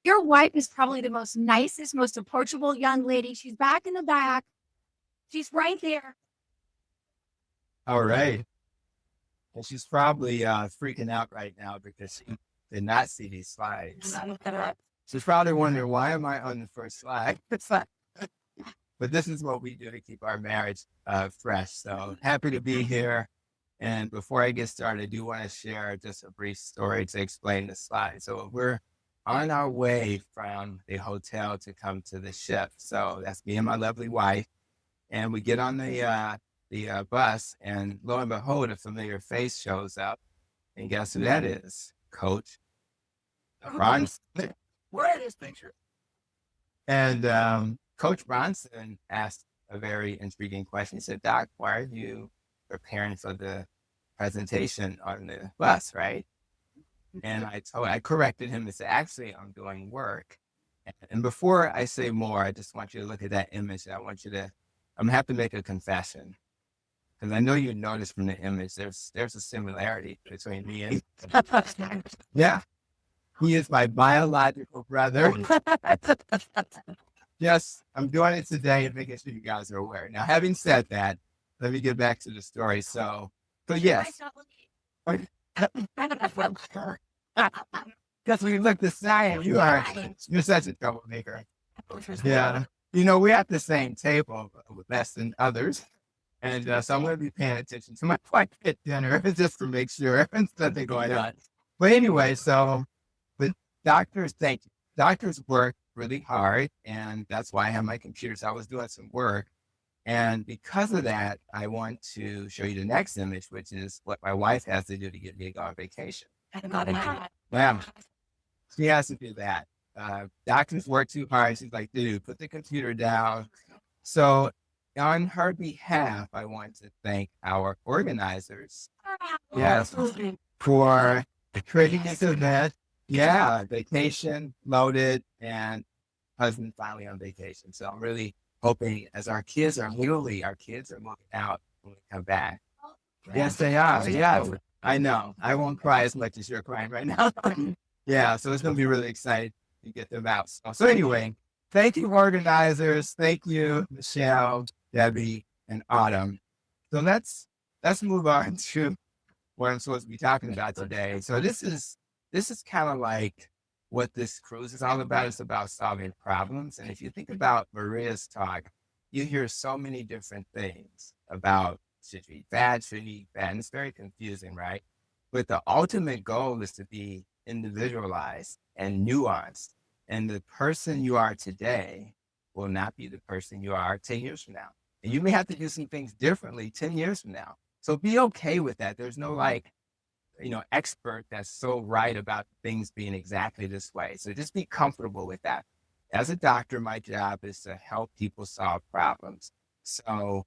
Your wife is probably the most nicest, most approachable young lady. She's back in the back. She's right there. All right. And she's probably freaking out right now because she did not see these slides. She's probably wondering, why am I on the first slide? But this is what we do to keep our marriage fresh. So happy to be here. And before I get started, I do want to share just a brief story to explain the slide. So we're on our way from the hotel to come to the ship. So that's me and my lovely wife. And we get on the bus, and lo and behold, a familiar face shows up. And guess who that is? Coach Bronson. Where is this picture? And Coach Bronson asked a very intriguing question. He said, Doc, why are you preparing for the presentation on the bus, right? And I corrected him and said, actually, I'm doing work. And before I say more, I just want you to look at that image. I'm gonna have to make a confession, because I know you noticed from the image, there's a similarity between me and yeah. He is my biological brother. Yes, I'm doing it today and making sure you guys are aware. Now, having said that, let me get back to the story. So yes. Because we look the same. You're such a troublemaker. Yeah. We're at the same table with less than others. And so I'm going to be paying attention to my wife at dinner just to make sure there's nothing going on. But anyway, but doctors, thank you. Doctors work really hard, and that's why I have my computer. So I was doing some work. And because of that, I want to show you the next image, which is what my wife has to do to get me to go on vacation. Yeah, she has to do that. Doctors work too hard. She's like, dude, put the computer down. So on her behalf, I want to thank our organizers. Yes, for creating this event. Yeah, vacation loaded, and husband finally on vacation. So I'm really hoping, as our kids are moving out when we come back. Yes, they are. Yeah, I know. I won't cry as much as you're crying right now. Yeah, so it's going to be really exciting to get them out. So anyway, thank you, organizers. Thank you, Michelle, Debbie, and Autumn. So let's move on to what I'm supposed to be talking about today. So this is kind of like what this cruise is all about. It's about solving problems. And if you think about Maria's talk, you hear so many different things about should you eat fat, shouldn't eat fat. And it's very confusing, right? But the ultimate goal is to be individualized and nuanced. And the person you are today will not be the person you are 10 years from now. And you may have to do some things differently 10 years from now. So be okay with that. There's no expert that's so right about things being exactly this way. So just be comfortable with that. As a doctor, my job is to help people solve problems. So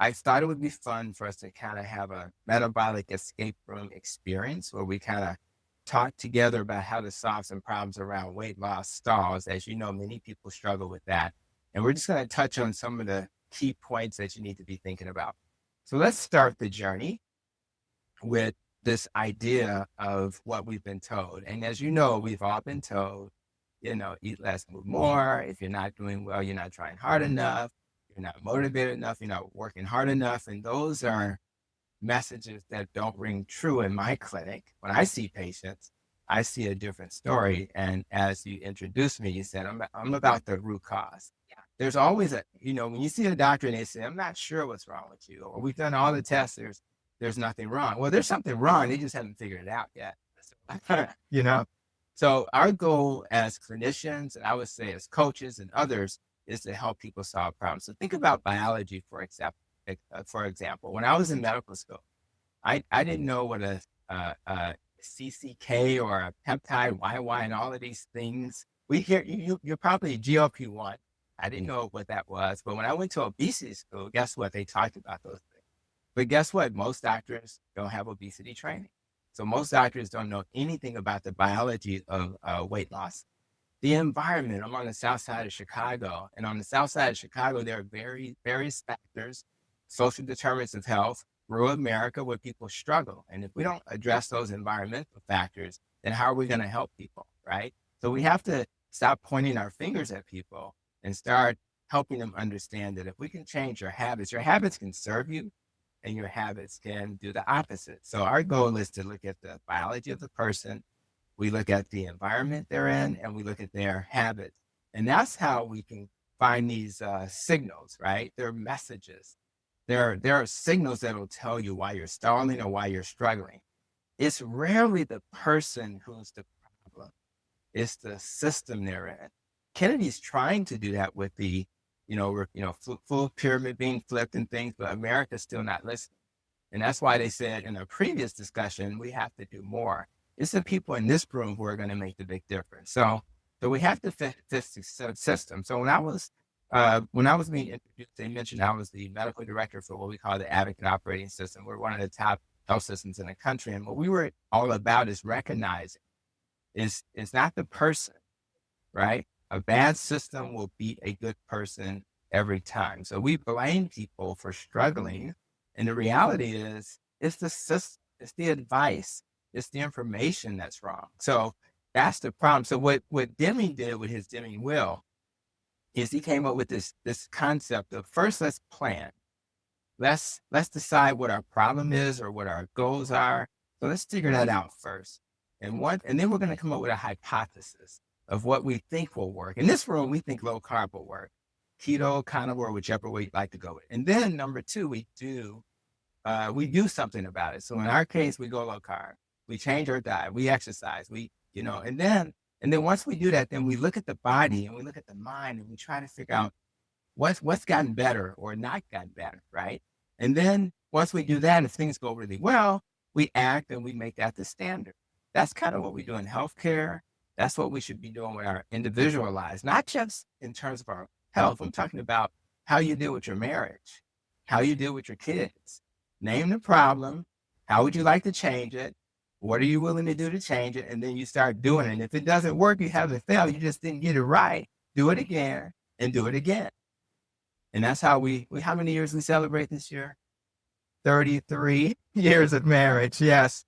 I thought it would be fun for us to kind of have a metabolic escape room experience where we kind of talk together about how to solve some problems around weight loss stalls. As you know, many people struggle with that. And we're just going to touch on some of the key points that you need to be thinking about. So let's start the journey with this idea of what we've been told. And as you know, we've all been told, eat less, move more. If you're not doing well, you're not trying hard enough. You're not motivated enough. You're not working hard enough. And those are messages that don't ring true in my clinic. When I see patients, I see a different story. And as you introduced me, you said, I'm about the root cause. Yeah. There's always when you see a doctor and they say, I'm not sure what's wrong with you, or we've done all the tests, there's nothing wrong. Well, there's something wrong. They just haven't figured it out yet. So our goal as clinicians, and I would say as coaches and others, is to help people solve problems. So think about biology, for example. When I was in medical school, I didn't know what a CCK or a peptide YY and all of these things. We hear you're probably GLP-1. I didn't know what that was. But when I went to obesity school, guess what? They talked about those things. But guess what? Most doctors don't have obesity training. So most doctors don't know anything about the biology of weight loss. The environment, I'm on the south side of Chicago. And on the south side of Chicago, there are various factors, social determinants of health, rural America, where people struggle. And if we don't address those environmental factors, then how are we going to help people, right? So we have to stop pointing our fingers at people and start helping them understand that if we can change your habits can serve you and your habits can do the opposite. So our goal is to look at the biology of the person. We look at the environment they're in, and we look at their habits. And that's how we can find these signals, right? They're messages. There are signals that will tell you why you're stalling or why you're struggling. It's rarely the person who's the problem. It's the system they're in. Kennedy's trying to do that with the, full pyramid being flipped and things, but America's still not listening. And that's why they said in a previous discussion, we have to do more. It's the people in this room who are going to make the big difference. So we have to fix the system. So when I was being introduced, they mentioned I was the medical director for what we call the Advocate Operating System. We're one of the top health systems in the country. And what we were all about is recognizing it's not the person, right? A bad system will beat a good person every time. So we blame people for struggling. And the reality is it's the system, it's the advice, it's the information that's wrong. So that's the problem. So what Deming did with his Deming Will is he came up with this concept of first, let's plan. Let's decide what our problem is or what our goals are. So let's figure that out first. And then we're going to come up with a hypothesis of what we think will work. In this room, we think low carb will work. Keto, carnivore, whichever way you'd like to go with. And then number two, we do something about it. So in our case, we go low carb. We change our diet. We exercise. And then once we do that, then we look at the body and we look at the mind and we try to figure out what's gotten better or not gotten better, right? And then once we do that, if things go really well, we act and we make that the standard. That's kind of what we do in healthcare. That's what we should be doing with our individual lives, not just in terms of our health. I'm talking about how you deal with your marriage, how you deal with your kids. Name the problem. How would you like to change it? What are you willing to do to change it? And then you start doing it. And if it doesn't work, you haven't failed. You just didn't get it right. Do it again and do it again. And that's how how many years we celebrate this year? 33 years of marriage. Yes.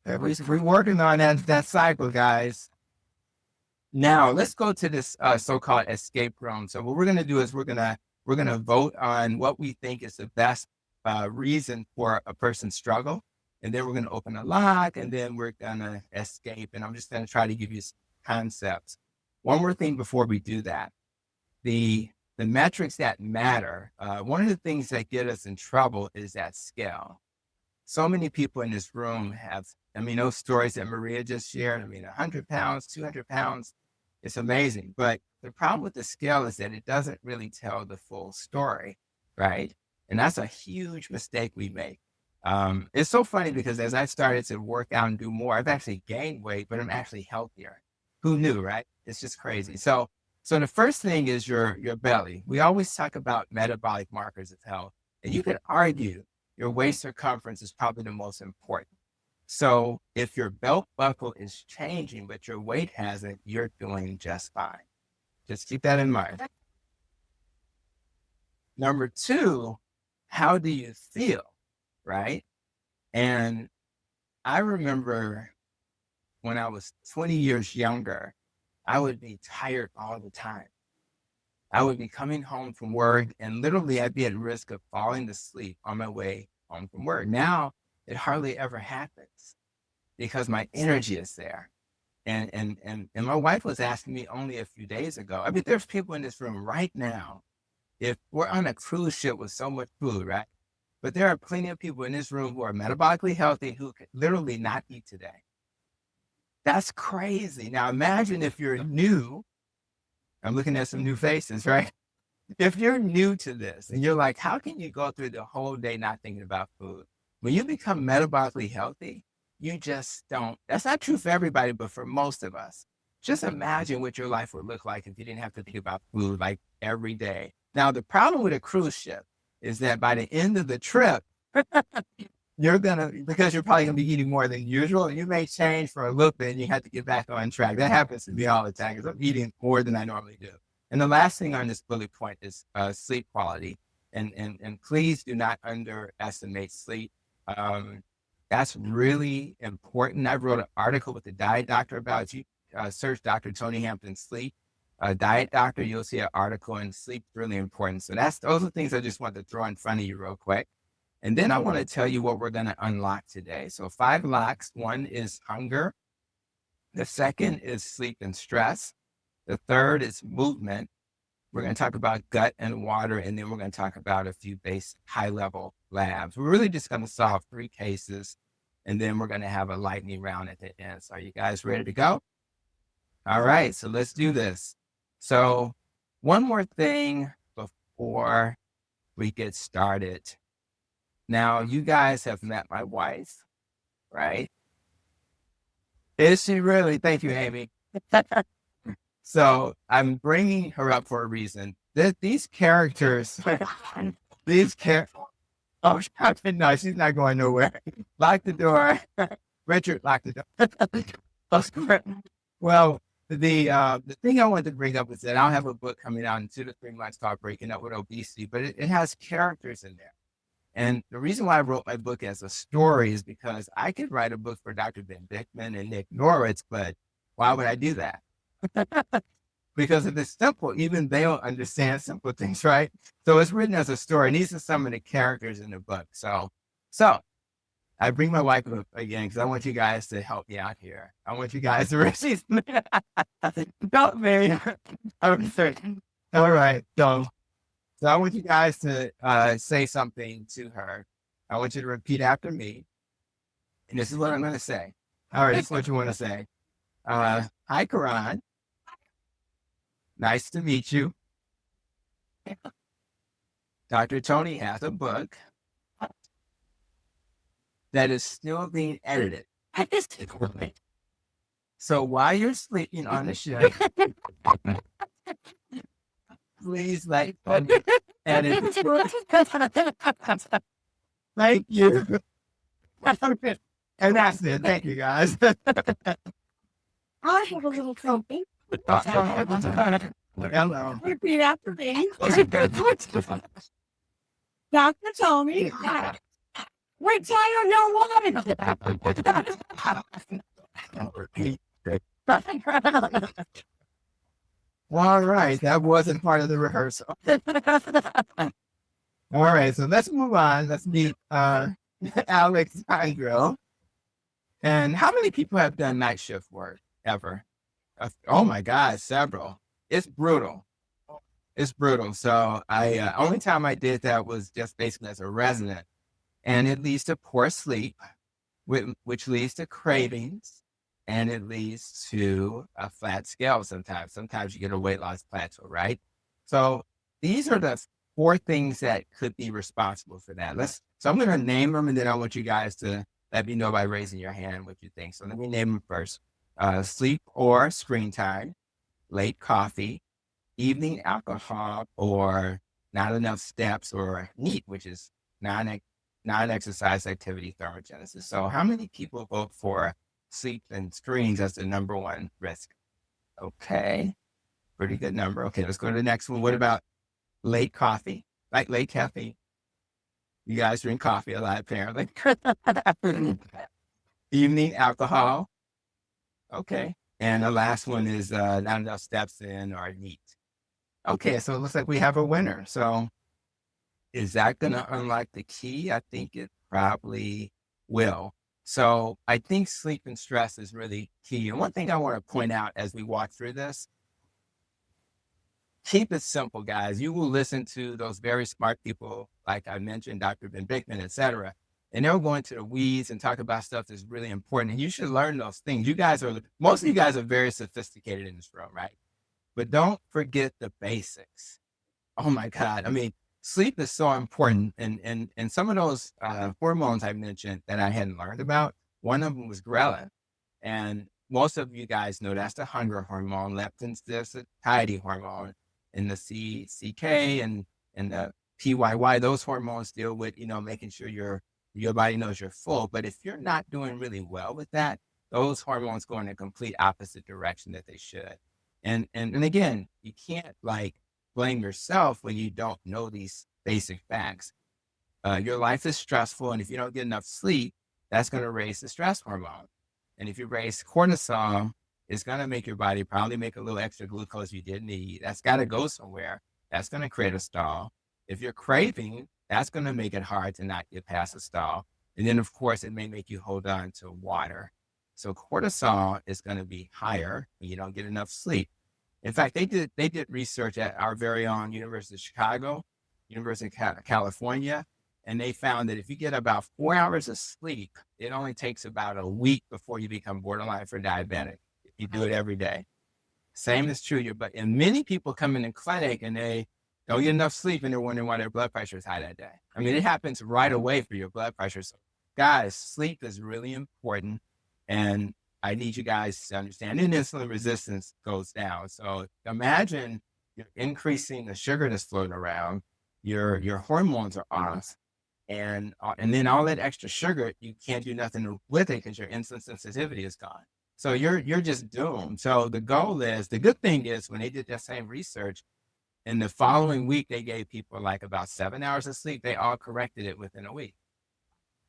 We're working on that cycle, guys. Now let's go to this so-called escape room. So what we're going to do is we're going to vote on what we think is the best reason for a person's struggle. And then we're going to open a lock and then we're going to escape. And I'm just going to try to give you some concepts. One more thing before we do that. The metrics that matter, one of the things that get us in trouble is that scale. So many people in this room have, those stories that Maria just shared, 100 pounds, 200 pounds, it's amazing. But the problem with the scale is that it doesn't really tell the full story, right? And that's a huge mistake we make. It's so funny because as I started to work out and do more, I've actually gained weight, but I'm actually healthier. Who knew, right? It's just crazy. So the first thing is your belly. We always talk about metabolic markers of health, and you could argue your waist circumference is probably the most important. So if your belt buckle is changing, but your weight hasn't, you're doing just fine. Just keep that in mind. Number two, how do you feel, right? And I remember when I was 20 years younger, I would be tired all the time. I would be coming home from work and literally I'd be at risk of falling asleep on my way home from work. Now it hardly ever happens because my energy is there. And my wife was asking me only a few days ago. There's people in this room right now. If we're on a cruise ship with so much food, right? But there are plenty of people in this room who are metabolically healthy who could literally not eat today. That's crazy. Now imagine if you're new. I'm looking at some new faces, right? If you're new to this and you're like, how can you go through the whole day not thinking about food? When you become metabolically healthy, you just don't. That's not true for everybody, but for most of us. Just imagine what your life would look like if you didn't have to think about food like every day. Now, the problem with a cruise ship is that by the end of the trip, because you're probably going to be eating more than usual, and you may change for a little bit and you have to get back on track. That happens to me all the time because I'm eating more than I normally do. And the last thing on this bullet point is sleep quality. And please do not underestimate sleep. That's really important. I wrote an article with the diet doctor about you. search Dr. Tony Hampton sleep. Diet doctor, you'll see an article, and sleep is really important. So those are things I just wanted to throw in front of you real quick. And then I want to tell you what we're going to unlock today. So 5 locks. One is hunger. The second is sleep and stress. The third is movement. We're going to talk about gut and water, and then we're going to talk about a few basic high-level labs. We're really just going to solve 3 cases, and then we're going to have a lightning round at the end. So are you guys ready to go? All right, so let's do this. So one more thing before we get started. Now, you guys have met my wife, right? Is she really? Thank you, Amy. So I'm bringing her up for a reason. These characters, oh, no, she's not going nowhere. Lock the door. Richard, lock the door. Well, the thing I wanted to bring up is that I'll have a book coming out in 2 to 3 months called Breaking Up with Obesity, but it has characters in there. And the reason why I wrote my book as a story is because I could write a book for Dr. Ben Bickman and Nick Norris, but why would I do that? Because if it's simple, even they'll understand simple things, right? So it's written as a story. And these are some of the characters in the book. So I bring my wife up again because I want you guys to help me out here. I want you guys to really help me. All right. So I want you guys to say something to her. I want you to repeat after me. And this is what I'm going to say. All right. This is what you want to say. Hi, Karan. Nice to meet you. Dr. Tony has a book that is still being edited. So while you're sleeping on the show, please edit. Thank you. And that's it. Thank you, guys. I have a little something. Hello. Repeat after me. Dr. Tony. Retire your woman. All right. That wasn't part of the rehearsal. All right. So let's move on. Let's meet Alexandro. And how many people have done night shift work ever? Oh my God, several. It's brutal. It's brutal. So only time I did that was just basically as a resident. And it leads to poor sleep, which leads to cravings, and it leads to a flat scale sometimes. Sometimes you get a weight loss plateau, right? So these are the 4 things that could be responsible for that. So I'm going to name them, and then I want you guys to let me know by raising your hand what you think. So let me name them first. Sleep or screen time, late coffee, evening alcohol, or not enough steps, or NEAT, which is non-exercise activity thermogenesis. So how many people vote for sleep and screens as the number 1 risk? Okay, pretty good number. Okay, let's go to the next one. What about late coffee? Like late caffeine? You guys drink coffee a lot, apparently. Evening alcohol. Okay. And the last one is not enough steps in, or NEAT. Okay, so it looks like we have a winner. So is that going to unlock the key? I think it probably will. So I think sleep and stress is really key. And one thing I want to point out as we walk through this, keep it simple, guys. You will listen to those very smart people, like I mentioned, Dr. Ben Bickman, et cetera, and they'll go into the weeds and talk about stuff that's really important. And you should learn those things. Most of you guys are very sophisticated in this room, right? But don't forget the basics. Oh my God. I mean, sleep is so important. And some of those hormones I mentioned that I hadn't learned about, one of them was ghrelin. And most of you guys know that's the hunger hormone. Leptin's the satiety hormone. And the CK and the PYY, those hormones deal with, making sure your body knows you're full. But if you're not doing really well with that, those hormones go in a complete opposite direction that they should. And again, you can't blame yourself when you don't know these basic facts. Your life is stressful, and if you don't get enough sleep, that's going to raise the stress hormone. And if you raise cortisol, It's going to make your body probably make a little extra glucose you didn't need. That's got to go somewhere. That's going to create a stall. If you're craving, that's going to make it hard to not get past a stall. And then, of course, it may make you hold on to water. So cortisol is going to be higher when you don't get enough sleep. In fact, they did research at our very own University of Chicago, University of California, and they found that if you get about 4 hours of sleep, it only takes about a week before you become borderline for diabetic. If you do it every day. Same is true. And many people come in the clinic and they don't get enough sleep and they're wondering why their blood pressure is high that day. I mean, it happens right away for your blood pressure. So guys, sleep is really important. And I need you guys to understand, and insulin resistance goes down. So imagine you're increasing the sugar that's floating around, your hormones are off, and then all that extra sugar, you can't do nothing with it because your insulin sensitivity is gone. So you're just doomed. So the good thing is when they did that same research, in the following week, they gave people like about 7 hours of sleep. They all corrected it within a week.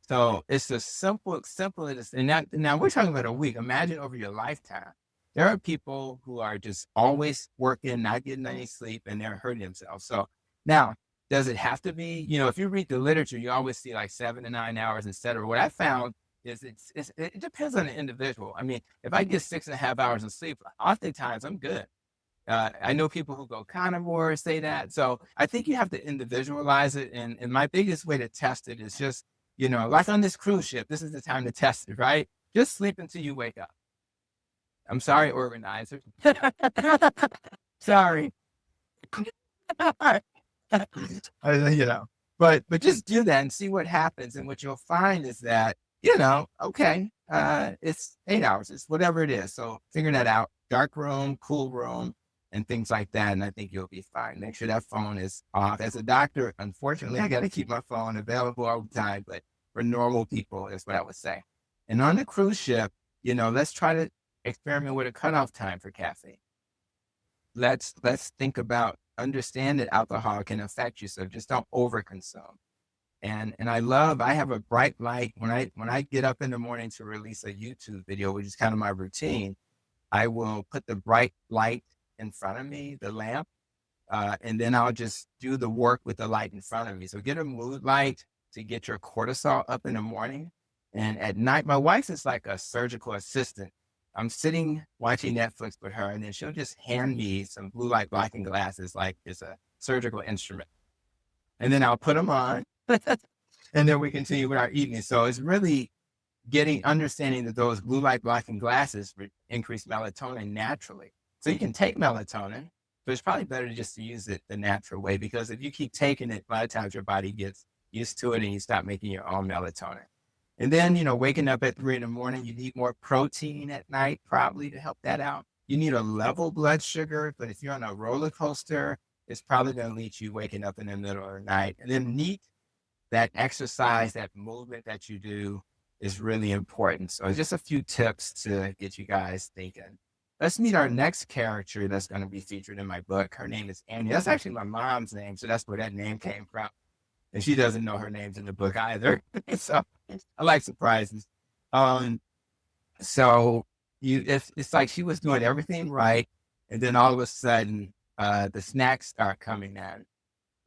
So it's as simple as, and now we're talking about a week. Imagine over your lifetime. There are people who are just always working, not getting any sleep, and they're hurting themselves. So now, does it have to be, if you read the literature, you always see like 7 to 9 hours, et cetera. What I found is it depends on the individual. I mean, if I get 6.5 hours of sleep, oftentimes I'm good. I know people who go carnivore say that. So I think you have to individualize it. And my biggest way to test it is just, like on this cruise ship, this is the time to test it, right? Just sleep until you wake up. I'm sorry, organizer. Sorry. But just do that and see what happens. And what you'll find is that, okay, it's 8 hours, it's whatever it is. So figure that out. Dark room, cool room, and things like that. And I think you'll be fine. Make sure that phone is off. As a doctor, unfortunately, I got to keep my phone available all the time, but for normal people is what I would say. And on the cruise ship, let's try to experiment with a cutoff time for caffeine. Let's think about, understand that alcohol can affect you. So just don't overconsume. And I have a bright light when I get up in the morning to release a YouTube video, which is kind of my routine. I will put the bright light in front of me, the lamp, and then I'll just do the work with the light in front of me. So get a mood light to get your cortisol up in the morning. And at night, my wife is like a surgical assistant. I'm sitting watching Netflix with her, and then she'll just hand me some blue light blocking glasses like it's a surgical instrument. And then I'll put them on, and then we continue with our evening. So it's really understanding that those blue light blocking glasses increase melatonin naturally. So you can take melatonin, but it's probably better just to use it the natural way, because if you keep taking it, by the time your body gets used to it and you stop making your own melatonin. And then, waking up at 3 a.m, you need more protein at night, probably to help that out. You need a level blood sugar, but if you're on a roller coaster, it's probably going to lead you waking up in the middle of the night. And then that exercise, that movement that you do is really important. So just a few tips to get you guys thinking. Let's meet our next character that's going to be featured in my book. Her name is Annie. That's actually my mom's name, so that's where that name came from. And she doesn't know her name's in the book either. So I like surprises. So it's like she was doing everything right, and then all of a sudden, the snacks start coming in.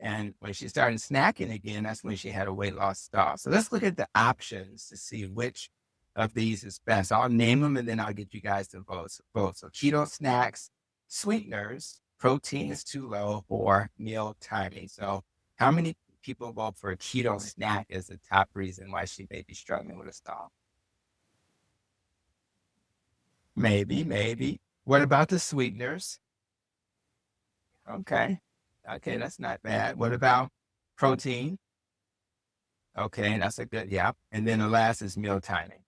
And when she started snacking again, that's when she had a weight loss stall. So let's look at the options to see which of these is best. I'll name them, and then I'll get you guys to vote. So keto snacks, sweeteners, protein is too low, or meal timing. So how many people vote for a keto snack as the top reason why she may be struggling with a stall? Maybe. What about the sweeteners? Okay, that's not bad. What about protein? Okay, that's a good, yeah. And then the last is meal timing.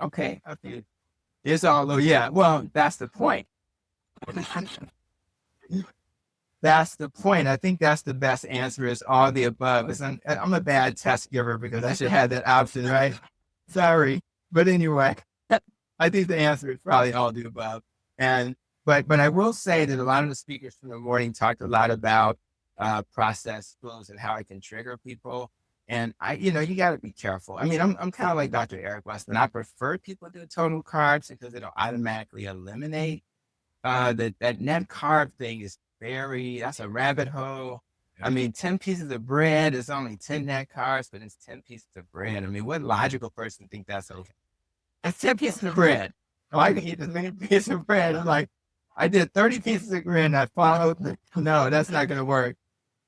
Okay, it's all, yeah, well, that's the point. That's the point. I think that's the best answer, is all the above. I'm a bad test giver because I should have that option, right? Sorry. But anyway, I think the answer is probably all the above. But I will say that a lot of the speakers from the morning talked a lot about processed foods and how it can trigger people. And you got to be careful. I mean, I'm kind of like Dr. Eric Weston. I prefer people do total carbs because it'll automatically eliminate that net carb thing is that's a rabbit hole. I mean, 10 pieces of bread is only 10 net carbs, but it's 10 pieces of bread. I mean, what logical person think that's okay? It's 10 pieces of bread. Oh, I can eat as many pieces of bread. I'm like, I did 30 pieces of bread and I followed. No, that's not going to work.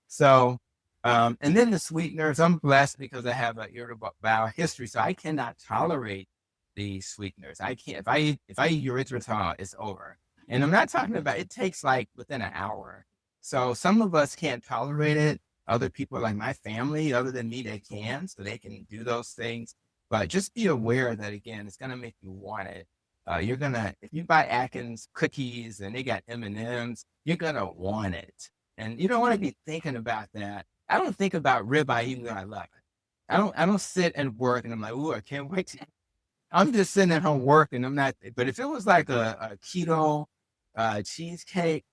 So, and then the sweeteners, I'm blessed because I have an irritable bowel history, so I cannot tolerate the sweeteners. I can't. If I eat erythritol, it's over. And I'm not talking about, it takes like within an hour. So some of us can't tolerate it. Other people like my family, other than me, they can, so they can do those things. But just be aware that, again, it's going to make you want it. If you buy Atkins cookies and they got M&Ms, you're going to want it. And you don't want to be thinking about that. I don't think about ribeye even though I love it. I don't sit and work and I'm like, ooh, I can't wait to. I'm just sitting at home working. I'm not, but if it was like a keto cheesecake,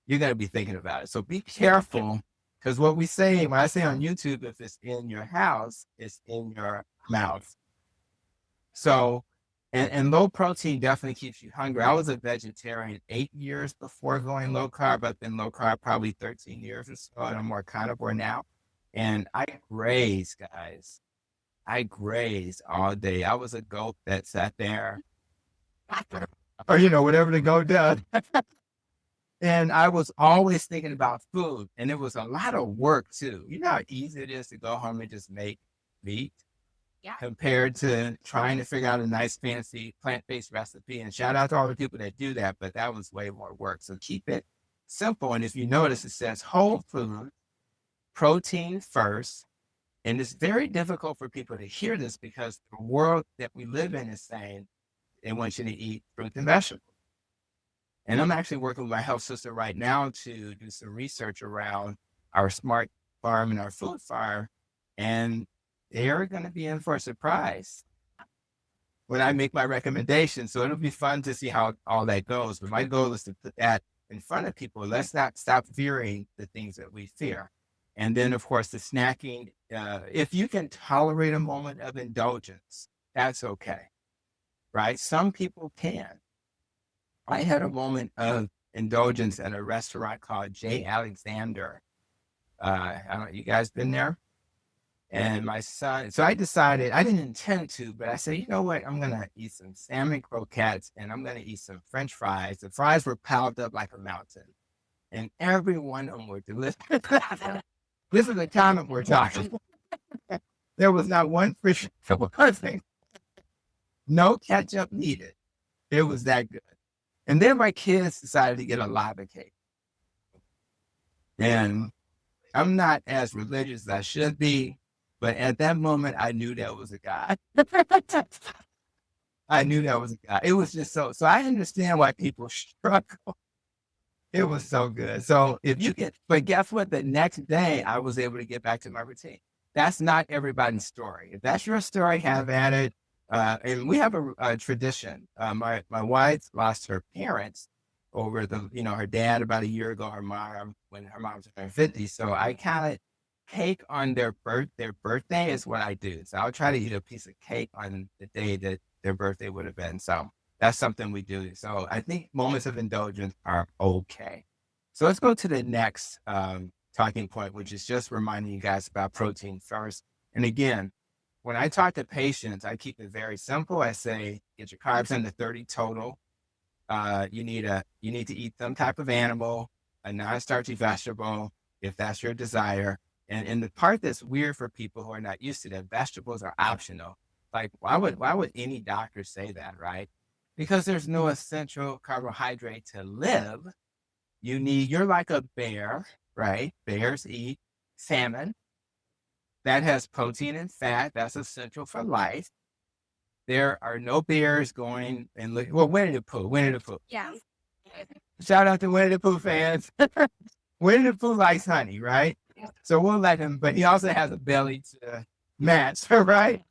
you're going to be thinking about it. So be careful, because when I say on YouTube, if it's in your house, it's in your mouth. So, and low protein definitely keeps you hungry. I was a vegetarian 8 years before going low carb. I've been low carb probably 13 years or so, and I'm more carnivore now. And I graze, guys. I grazed all day. I was a goat that sat there, or whatever the goat does. And I was always thinking about food, and it was a lot of work too. You know how easy it is to go home and just make meat, compared to trying to figure out a nice fancy plant-based recipe. And shout out to all the people that do that, but that was way more work. So keep it simple. And if you notice, it says whole food, protein first. And it's very difficult for people to hear this because the world that we live in is saying they want you to eat fruit and vegetables. And I'm actually working with my health system right now to do some research around our smart farm and our food farm. And they're going to be in for a surprise when I make my recommendations. So it'll be fun to see how all that goes. But my goal is to put that in front of people. Let's not stop fearing the things that we fear. And then, of course, the snacking. If you can tolerate a moment of indulgence, that's okay, right? Some people can. I had a moment of indulgence at a restaurant called J. Alexander. I don't know, you guys been there? And my son, so I decided, I didn't intend to, but I said, you know what? I'm going to eat some salmon croquettes and I'm going to eat some French fries. The fries were piled up like a mountain. And every one of them were delicious. This is the time we're talking. There was not one fish. No ketchup needed. It was that good. And then my kids decided to get a lava cake. And I'm not as religious as I should be, but at that moment, I knew that was a God. I knew that was a God. It was just so I understand why people struggle. It was so good. So but guess what? The next day, I was able to get back to my routine. That's not everybody's story. If that's your story, have at it. And we have a tradition. My wife lost her parents over her dad about a year ago, her mom, when her mom was in her 50s. So I kind of cake on their birthday is what I do. So I'll try to eat a piece of cake on the day that their birthday would have been. So that's something we do. So I think moments of indulgence are okay. So let's go to the next talking point, which is just reminding you guys about protein first. And again, when I talk to patients, I keep it very simple. I say, get your carbs under 30 total. You need to eat some type of animal, a non-starchy vegetable, if that's your desire. And the part that's weird for people who are not used to that, vegetables are optional. Like, why would any doctor say that, right? Because there's no essential carbohydrate to live. You're like a bear, right? Bears eat salmon. That has protein and fat. That's essential for life. There are no bears going and look. Well, Winnie the Pooh. Yeah. Shout out to Winnie the Pooh fans. Winnie the Pooh likes honey, right? So we'll let him, but he also has a belly to match, right?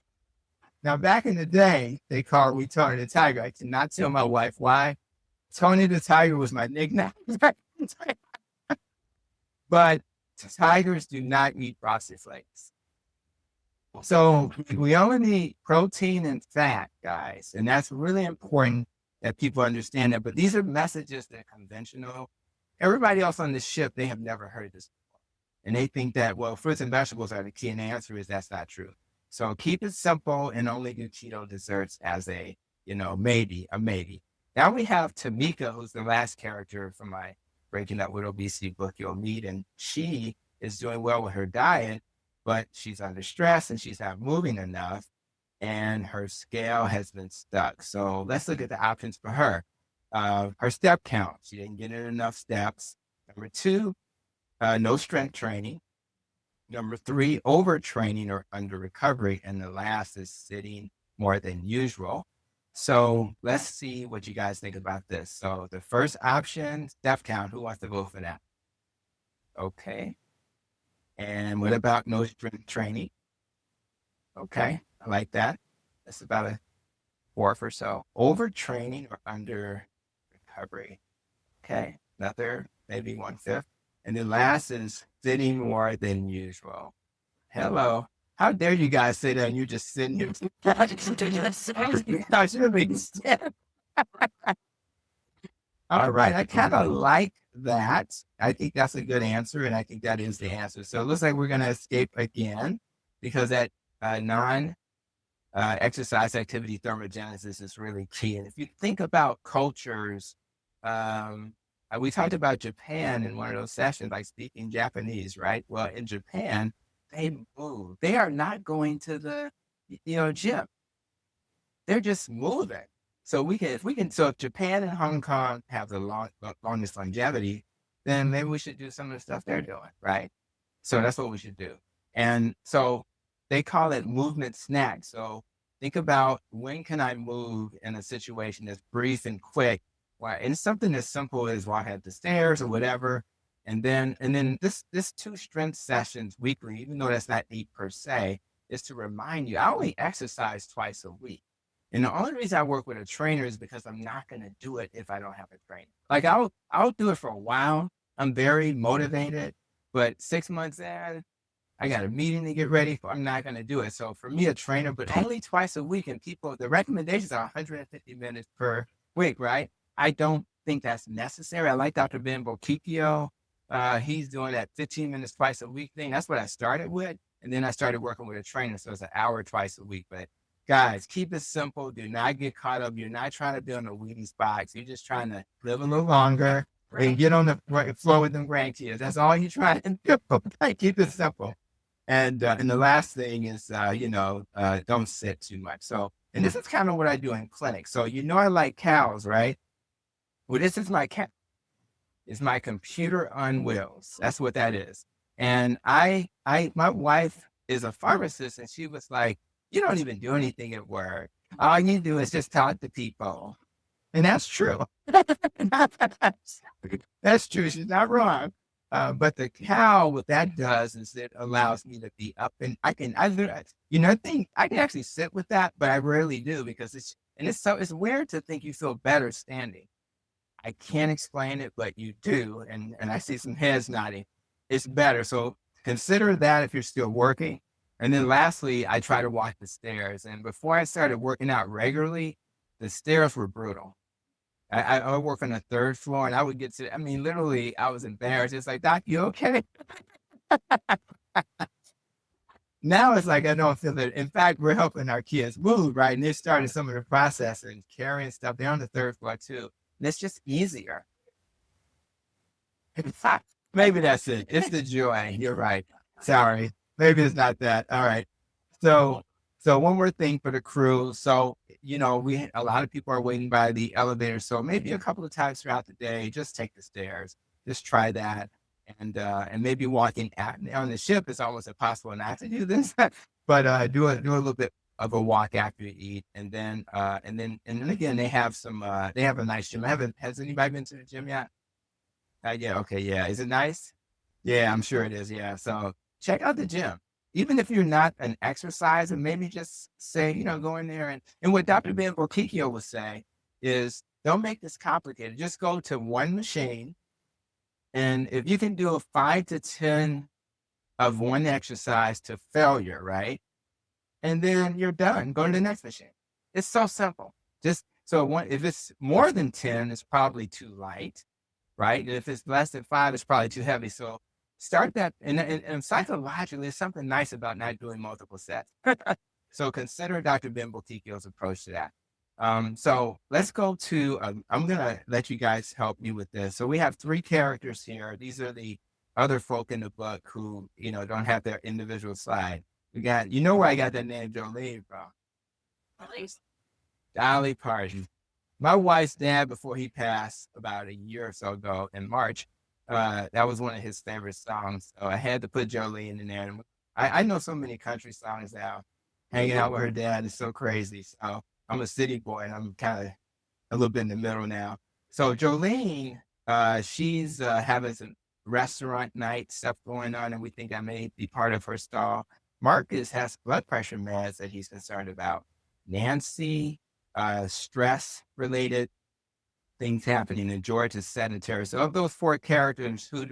Now, back in the day, they called me Tony the Tiger. I cannot tell my wife why. Tony the Tiger was my nickname. But tigers do not eat Frosted Flakes. So we only need protein and fat, guys. And that's really important that people understand that. But these are messages that are conventional. Everybody else on the ship, they have never heard this before. And they think that, well, fruits and vegetables are the key. And the answer is that's not true. So keep it simple and only do keto desserts as a, maybe, a maybe. Now we have Tamika, who's the last character from my Breaking Up with Obesity book you'll meet. And she is doing well with her diet, but she's under stress and she's not moving enough and her scale has been stuck. So let's look at the options for her. Her step count, she didn't get in enough steps. Number 2, no strength training. Number 3, overtraining or under recovery. And the last is sitting more than usual. So let's see what you guys think about this. So the first option, step count, who wants to vote for that? Okay. And what about no strength training? Okay, I like that. That's about a 4th or so. Overtraining or under recovery. Okay, another maybe 1/5. And the last is sitting more than usual. Hello. How dare you guys say that and you're just sitting here? All right, I kind of like that. I think that's a good answer, and I think that is the answer. So it looks like we're going to escape again because that non-exercise activity thermogenesis is really key. And if you think about cultures, we talked about Japan in one of those sessions, like speaking Japanese, right? Well, in Japan, they move. They are not going to the, gym. They're just moving. So if Japan and Hong Kong have the longest longevity, then maybe we should do some of the stuff they're doing, right? So that's what we should do. And so they call it movement snack. So think about, when can I move in a situation that's brief and quick? Well, and something as simple as walking up the stairs or whatever. And then this 2 strength sessions weekly, even though that's not neat per se, is to remind you, I only exercise twice a week. And the only reason I work with a trainer is because I'm not going to do it if I don't have a trainer. Like I'll do it for a while. I'm very motivated, but 6 months in, I got a meeting to get ready for. I'm not going to do it. So for me, a trainer, but only twice a week, and the recommendations are 150 minutes per week, right? I don't think that's necessary. I like Dr. Ben Bokikio. He's doing that 15 minutes twice a week thing. That's what I started with. And then I started working with a trainer. So it's an hour twice a week. But guys, keep it simple. Do not get caught up. You're not trying to be on a Wheaties box. You're just trying to live a little longer and get on the floor with them grandkids. That's all you're trying to do. Keep it simple. And the last thing is, don't sit too much. So, and this is kind of what I do in clinic. So, I like cows, right? Well, this is my cat. It's my computer on wheels. That's what that is. And my wife is a pharmacist, and she was like, you don't even do anything at work. All you do is just talk to people. And that's true. That's true. She's not wrong. But the cow, what that does is it allows me to be up, and I can actually sit with that, but I rarely do because it's weird to think you feel better standing. I can't explain it, but you do. And I see some heads nodding. It's better. So consider that if you're still working. And then lastly, I try to walk the stairs. And before I started working out regularly, the stairs were brutal. I would work on the 3rd floor, and I would get to, literally, I was embarrassed. It's like, Doc, you okay? Now it's like, I don't feel it. In fact, we're helping our kids move, right? And they started some of the process and carrying stuff. They're on the 3rd floor too. And it's just easier. Maybe that's it. It's the joy. You're right. Sorry. Maybe it's not that. All right. So one more thing for the crew. So, a lot of people are waiting by the elevator. So maybe a couple of times throughout the day, just take the stairs. Just try that. And maybe walking on the ship is almost impossible not to do this, but do a little bit of a walk after you eat. And then again, they have a nice gym. Has anybody been to the gym yet? Yeah. Okay. Yeah. Is it nice? Yeah, I'm sure it is. Yeah. So check out the gym. Even if you're not an exerciser, maybe just say, go in there. And what Dr. Ben Bokikio will say is, don't make this complicated. Just go to one machine. And if you can do a 5 to 10 of one exercise to failure, right? and then you're done. Go to the next machine. It's so simple. Just so if it's more than 10, it's probably too light, right? And if it's less than 5, it's probably too heavy. So start that. And psychologically, there's something nice about not doing multiple sets. So consider Dr. Ben Boticchio's approach to that. So let's go to, I'm going to let you guys help me with this. So we have 3 characters here. These are the other folk in the book who, don't have their individual slide. We got, where I got that name, Jolene, from? Dolly Parton. My wife's dad, before he passed about a year or so ago in March, that was one of his favorite songs. So I had to put Jolene in there. And I know so many country songs now. Hanging out with her dad is so crazy. So I'm a city boy, and I'm kind of a little bit in the middle now. So Jolene, she's having some restaurant night stuff going on, and we think that may be part of her stall. Marcus has blood pressure meds that he's concerned about. Nancy, stress-related things happening, and George is sedentary. So of those 4 characters, who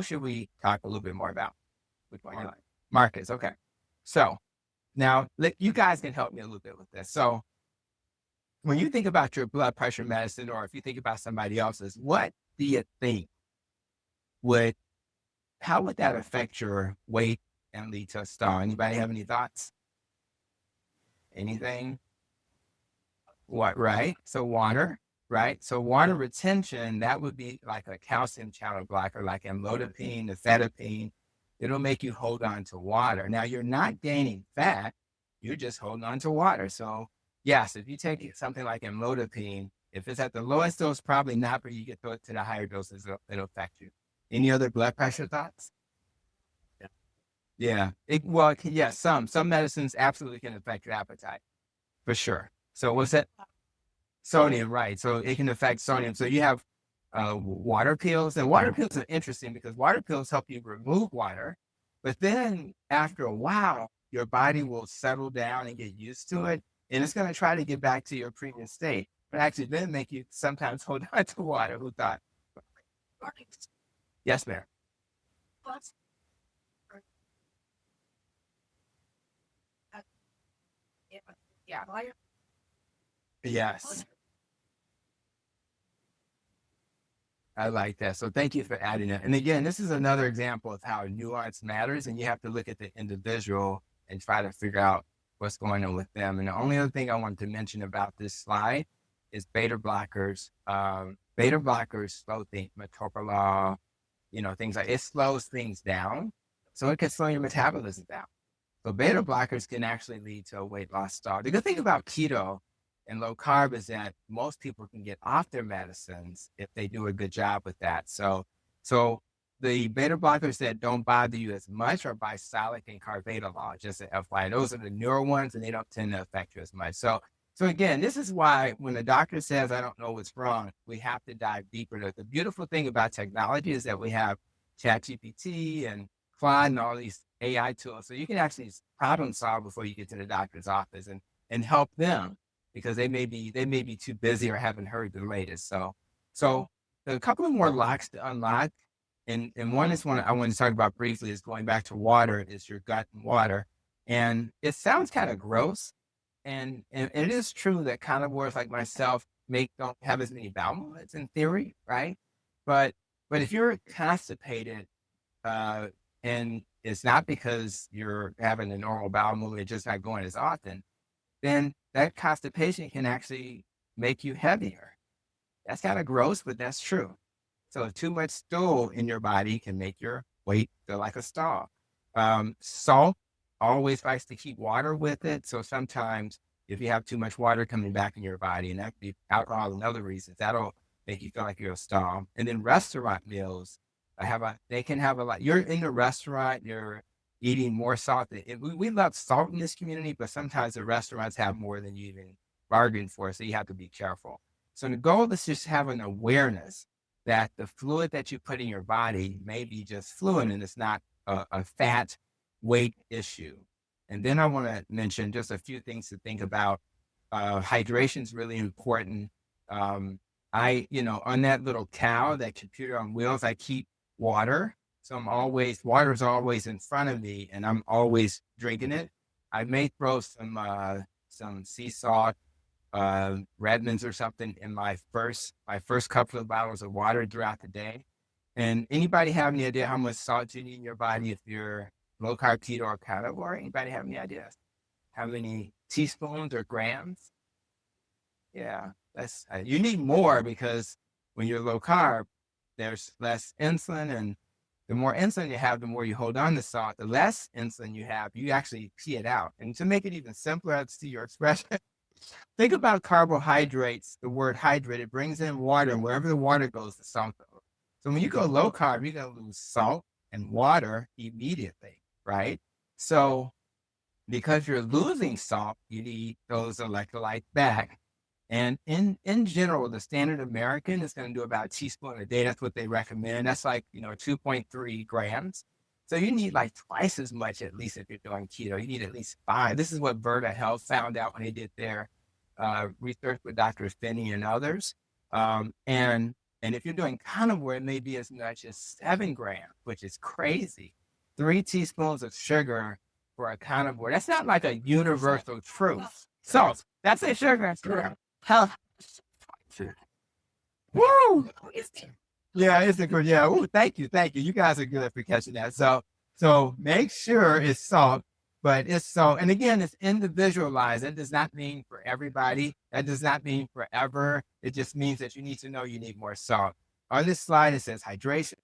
should we talk a little bit more about? Which one? Marcus. Okay. So now you guys can help me a little bit with this. So when you think about your blood pressure medicine, or if you think about somebody else's, what do you think how would that affect your weight and lead to a stall? Anybody have any thoughts? Anything? What, right? So water, right? So water retention, that would be like a calcium channel blocker, like amlodipine, nifedipine. It'll make you hold on to water. Now, you're not gaining fat. You're just holding on to water. So yes, if you take something like amlodipine, if it's at the lowest dose, probably not, but you get to the higher doses, it'll affect you. Any other blood pressure thoughts? Yeah. Some medicines absolutely can affect your appetite, for sure. So what's that? Sodium, right. So it can affect sodium. So you have water pills, and water pills are interesting because water pills help you remove water, but then after a while, your body will settle down and get used to it, and it's going to try to get back to your previous state, but actually then make you sometimes hold on to water. Who thought? Yes, ma'am. Yes. I like that. So thank you for adding that. And again, this is another example of how nuance matters, and you have to look at the individual and try to figure out what's going on with them. And the only other thing I wanted to mention about this slide is beta blockers. Beta blockers slow things, metoprolol, things like it slows things down. So it can slow your metabolism down. So beta blockers can actually lead to a weight loss stall. The good thing about keto and low carb is that most people can get off their medicines if they do a good job with that. So the beta blockers that don't bother you as much are Bisalic and Carvedilol, just to FYI. Those are the newer ones, and they don't tend to affect you as much. So again, this is why when the doctor says, I don't know what's wrong, we have to dive deeper. The beautiful thing about technology is that we have ChatGPT and Claude and all these AI tools. So you can actually problem solve before you get to the doctor's office and help them, because they may be too busy or haven't heard the latest. So a couple of more locks to unlock. And one is one I want to talk about briefly is going back to water, is your gut and water. And it sounds kind of gross. And it is true that carnivores like myself don't have as many bowel movements in theory, right? But if you're constipated, and it's not because you're having a normal bowel movement, just not going as often, then that constipation can actually make you heavier. That's kind of gross, but that's true. So too much stool in your body can make your weight feel like a stall. Salt always likes to keep water with it. So sometimes if you have too much water coming back in your body, and that could be alcohol and other reasons, that'll make you feel like you're a stall. And then restaurant meals, they can have a lot. You're in the restaurant, you're eating more salt. We love salt in this community, but sometimes the restaurants have more than you even bargained for. So you have to be careful. So the goal is just have an awareness that the fluid that you put in your body may be just fluid, and it's not a fat weight issue. And then I want to mention just a few things to think about. Hydration is really important. On that little cow, that computer on wheels, I keep water. So water is always in front of me, and I'm always drinking it. I may throw some sea salt, Redmond's or something in my first couple of bottles of water throughout the day. And anybody have any idea how much salt you need in your body if you're low carb, keto, or carnivore? Anybody have any idea how many teaspoons or grams? Yeah, that's you need more because when you're low carb, there's less insulin, and the more insulin you have, the more you hold on to salt. The less insulin you have, you actually pee it out. And to make it even simpler, to see your expression, think about carbohydrates. The word hydrate, it brings in water, and wherever the water goes, the salt goes. So when you go low carb, you're gonna lose salt and water immediately, right? So because you're losing salt, you need those electrolytes back. And in general, the standard American is going to do about a teaspoon a day. That's what they recommend. That's like, 2.3 grams. So you need like twice as much, at least if you're doing keto. You need at least 5. This is what Virta Health found out when they did their research with Dr. Finney and others. And if you're doing carnivore, it may be as much as 7 grams, which is crazy. 3 teaspoons of sugar for a carnivore. That's not like a universal truth. So that's a sugar. Woo! Yeah, it's a good. Yeah. Ooh, thank you. You guys are good for catching that. So make sure it's salt, but it's salt. And again, it's individualized. That does not mean for everybody. That does not mean forever. It just means that you need to know you need more salt. On this slide, it says hydration.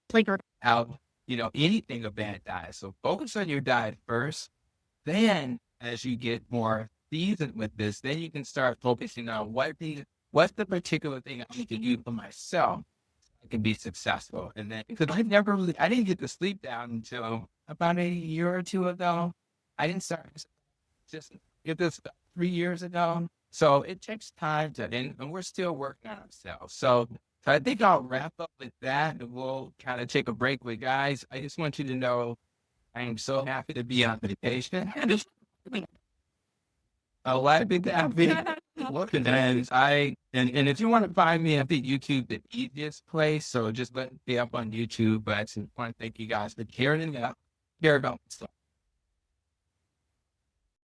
Figure out, anything a bad diet. So focus on your diet first. Then, as you get more seasoned with this, then you can start focusing on what's the particular thing I need to do for myself. I can be successful. And then, because I didn't get to sleep down until about a year or two ago. I didn't start just get this 3 years ago. So it takes time and we're still working on ourselves. So I think I'll wrap up with that and we'll kind of take a break with guys. I just want you to know I am so happy to be on vacation. A lot of big happy. And if you want to find me, I think YouTube the easiest place. So just let me up on YouTube. But I just want to thank you guys for caring about stuff.